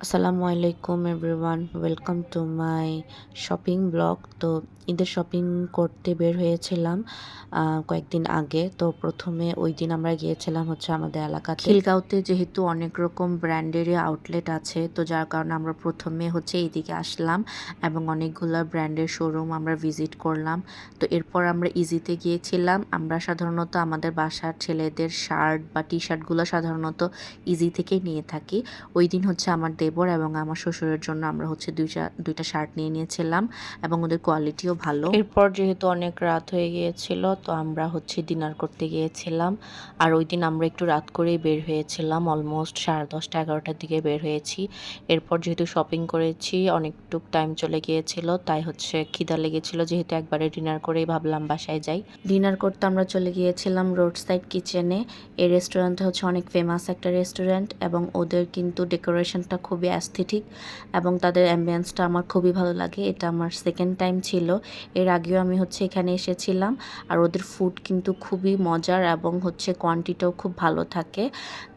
আসসালামু আলাইকুম everyone, welcome to my shopping blog. তো ঈদের শপিং করতে বের হয়েছিলাম কয়েকদিন আগে। তো প্রথমে ওই দিন আমরা গিয়েছিলাম হচ্ছে আমাদের এলাকাতে খিলগাঁওতে, যেহেতু অনেক রকম ব্র্যান্ডেরই আউটলেট আছে, তো যার কারণে আমরা প্রথমে হচ্ছে এইদিকে আসলাম এবং অনেকগুলো ব্র্যান্ডের শোরুম আমরা ভিজিট করলাম। তো এরপর আমরা ইজিতে গিয়েছিলাম। আমরা সাধারণত আমাদের বাসার ছেলেদের শার্ট বা টি শার্টগুলো সাধারণত ইজি থেকেই নিয়ে থাকি। ওই দিন হচ্ছে আমার দেবর এবং আমার শ্বশুরের জন্য আমরা হচ্ছে দুইটা শার্ট নিয়ে নিয়েছিলাম এবং ওদের কোয়ালিটিও ভালো। এরপর যেহেতু অনেক রাত হয়ে গিয়েছিল, তো আমরা হচ্ছে ডিনার করতে গিয়েছিলাম। আর ওই দিন আমরা একটু রাত করেই বের হয়েছিলাম, অলমোস্ট 10:30 11টার দিকে বের হয়েছি। এরপর যেহেতু শপিং করেছি, অনেকটুক টাইম চলে গিয়েছিল, তাই হচ্ছে খিদা লেগেছিল। যেহেতু একবারে ডিনার করেই ভাবলাম বাসায় যাই। ডিনার করতে আমরা চলে গিয়েছিলাম রোড সাইড কিচেনে। এই রেস্টুরেন্টটা হচ্ছে অনেক ফেমাস একটা রেস্টুরেন্ট এবং ওদের কিন্তু ডেকোরেশনটা খুবই অ্যাস্থেটিক এবং তাদের অ্যাম্বিয়েন্সটা আমার খুবই ভালো লাগে। এটা আমার সেকেন্ড টাইম ছিল, এর আগেও আমি হচ্ছে এখানে এসেছিলাম। আর ওদের ফুড কিন্তু খুবই মজার এবং হচ্ছে কোয়ান্টিটিও খুব ভালো থাকে।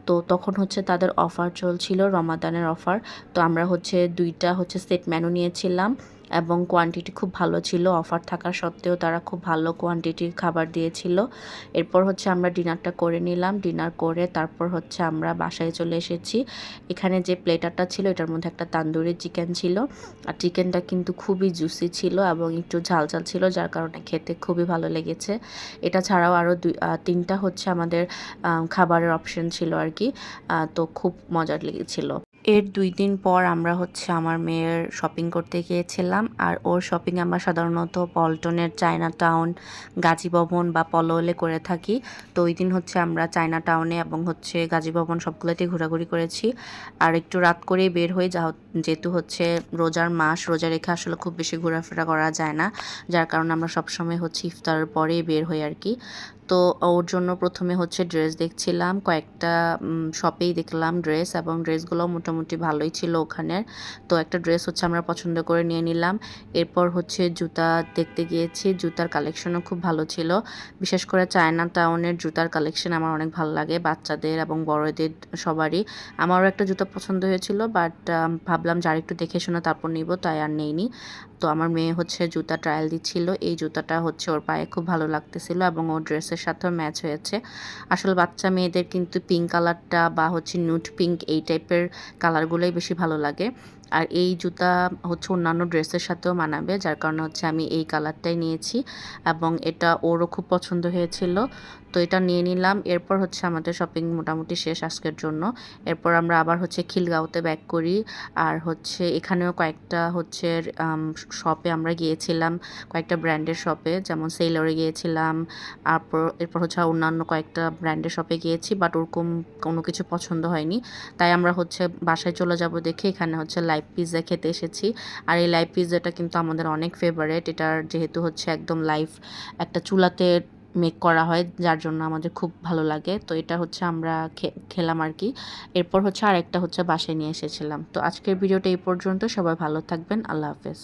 তো তখন হচ্ছে তাদের অফার চলছিল, রমাদানের অফার। তো আমরা হচ্ছে দুইটা হচ্ছে সেট মেনু নিয়েছিলাম এবং কোয়ান্টিটি খুব ভালো ছিল। অফার থাকা সত্ত্বেও তারা খুব ভালো কোয়ান্টিটির খাবার দিয়েছিল। এরপর হচ্ছে আমরা ডিনারটা করে নিলাম। ডিনার করে তারপর হচ্ছে আমরা বাসায় চলে এসেছি। এখানে যে প্লেটারটা ছিল, এটার মধ্যে একটা তান্দুরি চিকেন ছিল। আর চিকেনটা কিন্তু খুবই জুসি ছিল এবং একটু ঝাল ঝাল ছিল, যার কারণে খেতে খুবই ভালো লেগেছে। এটা ছাড়াও আরও তিনটা হচ্ছে আমাদের খাবারের অপশন ছিল আর কি। তো খুব মজার লেগেছিল। এর 2 দিন পর আমরা হচ্ছে আমার মেয়ের শপিং করতে গিয়েছিলাম। আর ওর শপিং আমরা সাধারণত পল্টনের চায়না টাউন, গাজী ভবন বা পলওলে করে থাকি। তো ওই দিন হচ্ছে আমরা চায়না টাউনে এবং হচ্ছে গাজী ভবন সবগুলোতেই ঘোরাঘুরি করেছি। আর একটু রাত করেই বের হয়ে যেহেতু হচ্ছে রোজার মাস, রোজা রেখে আসলে খুব বেশি ঘোরাফেরা করা যায় না, যার কারণে আমরা সবসময় হচ্ছে ইফতারের পরেই বের হই আর কি। তো ওর জন্য প্রথমে হচ্ছে ড্রেস দেখছিলাম, কয়েকটা শপেই দেখলাম ড্রেস এবং ড্রেসগুলো মোটামুটি ভালোই ছিল ওখানের। তো একটা ড্রেস হচ্ছে আমরা পছন্দ করে নিয়ে নিলাম। এরপর হচ্ছে জুতা দেখতে গিয়েছি, জুতার কালেকশনও খুব ভালো ছিল। বিশেষ করে চায়না টাউনের জুতার কালেকশন আমার অনেক ভালো লাগে, বাচ্চাদের এবং বড়দের সবারই। আমারও একটা জুতা পছন্দ হয়েছিল, বাট ভাবলাম যার একটু দেখে শুনে তারপর নিব, তাই আর নেইনি। তো আমার মেয়ে হচ্ছে জুতা ট্রায়াল দিচ্ছিল। এই জুতাটা হচ্ছে ওর পায়ে খুব ভালো লাগতেছিল এবং ওর ড্রেসের সাথেও ম্যাচ হয়েছে। আসলে বাচ্চা মেয়েদের কিন্তু পিঙ্ক কালারটা বা হচ্ছে নুড পিঙ্ক এই টাইপের কালারগুলোই বেশি ভালো লাগে। আর এই জুতা হচ্ছে অন্যান্য ড্রেসের সাথেও মানাবে, যার কারণে হচ্ছে আমি এই কালারটাই নিয়েছি এবং এটা ওরও খুব পছন্দ হয়েছিল। তো এটা নিয়ে নিলাম। এরপর হচ্ছে আমাদের শপিং মোটামুটি শেষ আজকের জন্য। এরপর আমরা আবার হচ্ছে খিলগাঁওতে ব্যাক করি। আর হচ্ছে এখানেও কয়েকটা হচ্ছে শপে আমরা গিয়েছিলাম, কয়েকটা ব্র্যান্ডের শপে, যেমন সেলরে গিয়েছিলাম। এরপর হচ্ছে অন্যান্য কয়েকটা ব্র্যান্ডের শপে গিয়েছি, বাট ওরকম কোনো কিছু পছন্দ হয়নি। তাই আমরা হচ্ছে বাসায় চলে যাব দেখে এখানে হচ্ছে লাইভ পিৎজা খেতে এসেছি। আর এই লাইভ পিৎজাটা কিন্তু আমাদের অনেক ফেভারেট। এটার যেহেতু হচ্ছে একদম লাইভ একটা চুলাতে মেক করা হয়, যার জন্য আমাদের খুব ভালো লাগে। তো এটা হচ্ছে আমরা খেলাম আর কি। এরপর হচ্ছে আরেকটা হচ্ছে বাসায় নিয়ে এসেছিলাম। তো আজকের ভিডিওটা এই পর্যন্ত। সবাই ভালো থাকবেন। আল্লাহ হাফেজ।